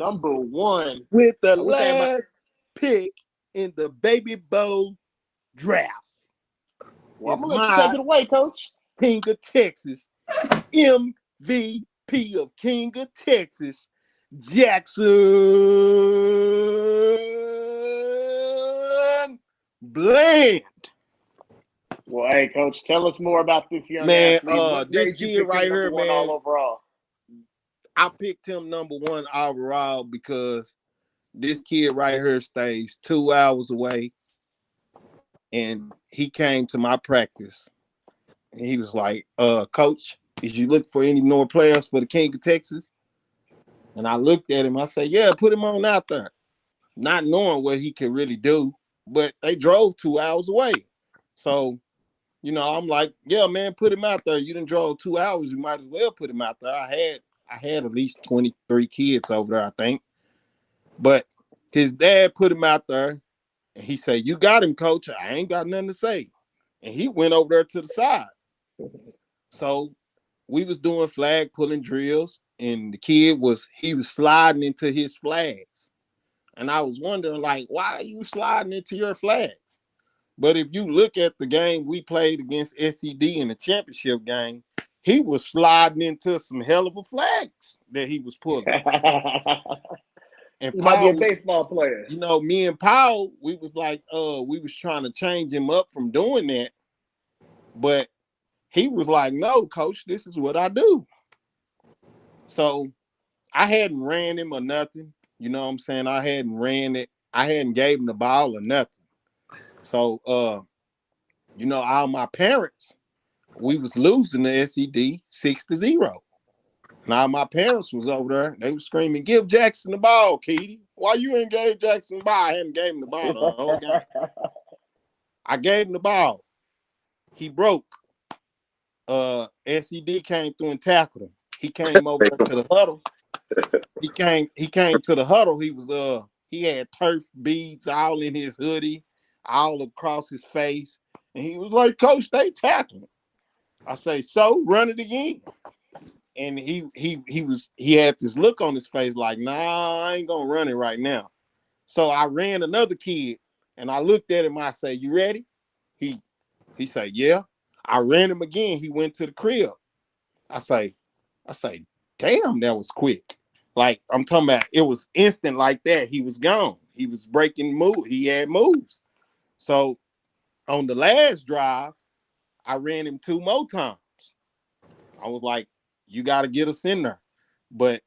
Number one. with the Are we talking about? last pick in the Baby Bowl draft Well, I'm is gonna let you take my it away, Coach. King of Texas, MVP of King of Texas, Jaxson Bland. Well, hey, Coach, tell us more about this young Man, athlete. What this made you kid pick right him number here, one man, all overall? I picked him number one overall because this kid right here stays 2 hours away, and he came to my practice, and he was like, Coach, did you look for any more players for the King of Texas? And I looked at him, I said, yeah, put him on out there. Not knowing what he could really do, but they drove 2 hours away. So, I'm like, yeah, man, put him out there. You done drove 2 hours, you might as well put him out there. I had at least 23 kids over there, I think. But his dad put him out there, and he said, you got him, Coach. I ain't got nothing to say. And he went over there to the side. So we was doing flag pulling drills, and the kid was sliding into his flags. And I was wondering, like, why are you sliding into your flags? But if you look at the game we played against SED in the championship game, he was sliding into some hell of a flags that he was pulling. And He might be a Paul was, baseball player. me and Paul, we was like, we was trying to change him up from doing that. But he was like, no, Coach, this is what I do. So I hadn't ran him or nothing. You know what I'm saying? I hadn't ran it. I hadn't gave him the ball or nothing. So, all my parents, we was losing the SED 6-0. Now my parents was over there. They was screaming, give Jaxson the ball, Keedy. Why you ain't gave Jaxson the ball? I hadn't gave him the ball the whole game. I gave him the ball. He broke. SED came through and tackled him. He came over there to the huddle. He came to the huddle. He had turf beads all in his hoodie, all across his face. And he was like, Coach, they tackling him. I say, so run it again. And he had this look on his face like, nah, I ain't gonna run it right now. So I ran another kid, and I looked at him. I say, you ready? He said, yeah. I ran him again. He went to the crib. I say, damn, that was quick. Like, I'm talking about, it was instant like that. He was gone. He was breaking moves. He had moves. So on the last drive, I ran him 2 more times. I was like, you got to get us in there. But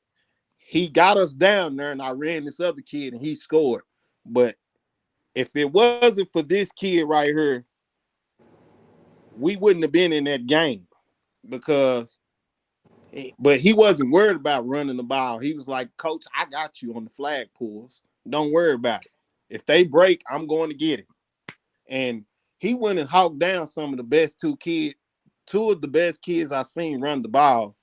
he got us down there, and I ran this other kid, and he scored. But if it wasn't for this kid right here, we wouldn't have been in that game because but he wasn't worried about running the ball. He was like, Coach, I got you on the flag pulls. Don't worry about it. If they break, I'm going to get it. And he went and hawked down some of the best two of the best kids I've seen run the ball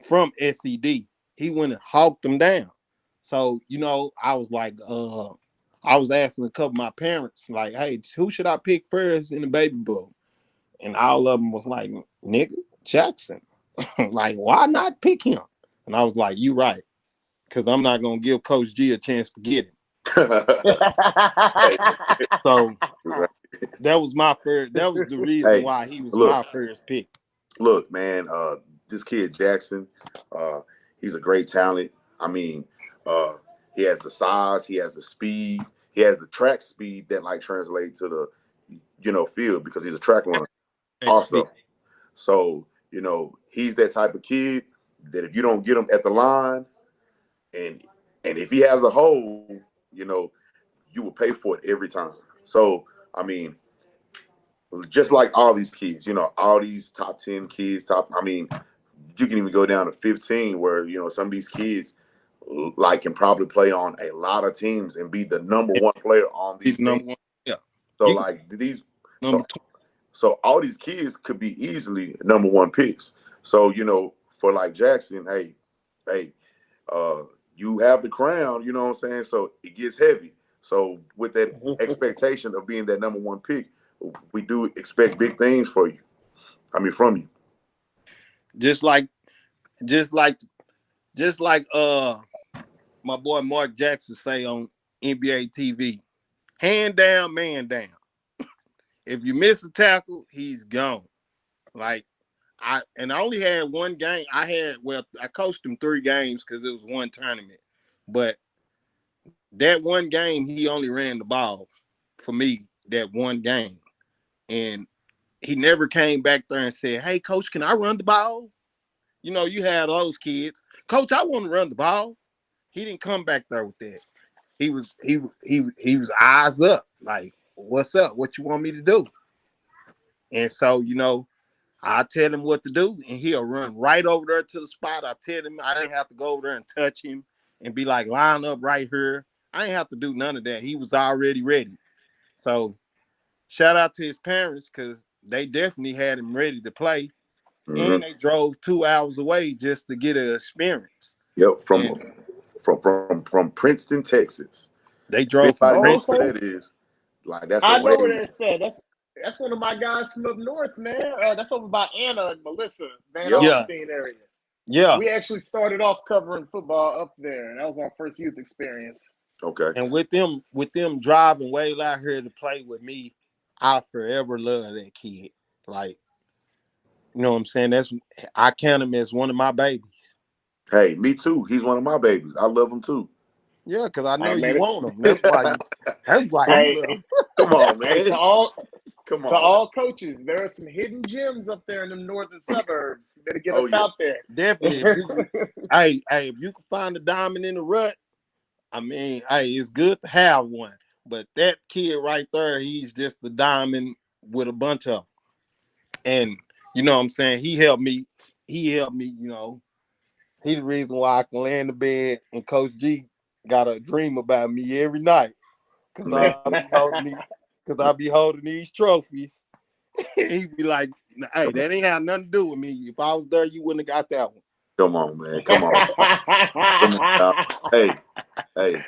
from SED. He went and hawked them down. So, I was like, I was asking a couple of my parents, like, hey, who should I pick first in the Baby Bowl? And all of them was like, nigga, Jaxson. Like, why not pick him? And I was like, you right. Because I'm not going to give Coach G a chance to get him. So that was the reason why he was my first pick. Look, man, this kid Jaxson, he's a great talent. I mean, he has the size, he has the speed, he has the track speed that like translates to the field because he's a track runner also. So, he's that type of kid that if you don't get him at the line and if he has a hole, you will pay for it every time. So, I mean, just like all these kids, all these top 10 kids, you can even go down to 15 where, some of these kids like can probably play on a lot of teams and be the number one player on these teams. Yeah. So like so all these kids could be easily number one picks. So, for like Jaxson, hey, you have the crown, you know what I'm saying? So it gets heavy. So with that expectation of being that number one pick, we do expect big things from you. Just like my boy Mark Jaxson say on NBA TV, hand down, man down. If you miss a tackle, he's gone. Like I only had one game. I coached him 3 games because it was one tournament. But that one game, he only ran the ball for me that one game. And he never came back there and said, "Hey, coach, can I run the ball?" You know, you had those kids. Coach, I want to run the ball. He didn't come back there with that. He was eyes up. Like, what's up? What you want me to do? And so, you know, I tell him what to do, and he'll run right over there to the spot. I tell him I didn't have to go over there and touch him and be like, line up right here. I didn't have to do none of that. He was already ready. So shout out to his parents because they definitely had him ready to play. Mm-hmm. And they drove 2 hours away just to get an experience. Yep, from Princeton, Texas. They drove from Princeton. okay. Where that is. Like that's I a know way. where that's at. That's one of my guys from up north, man. That's over by Anna and Melissa, Van Yep. Alstyne area. Yeah. We actually started off covering football up there, and that was our first youth experience. Okay. And with them driving way out here to play with me, I forever love that kid. Like, you know what I'm saying? I count him as one of my babies. Hey, me too. He's one of my babies. I love him too. Yeah, because I know Hey, you man. want him. That's why Hey. you love him. Come on, man. Hey, to all Come on. all coaches, there are some hidden gems up there in the northern suburbs. You better get up out there. Definitely. If you can find a diamond in the rut, I mean, hey, it's good to have one. But that kid right there, he's just the diamond with a bunch of them. And you know what I'm saying? He helped me, you know. He the reason why I can lay in the bed and Coach G got a dream about me every night. Cause I be holding these trophies. He be like, "Hey, that ain't have nothing to do with me. If I was there, you wouldn't have got that one." Come on, man. Come on. Come on. Hey.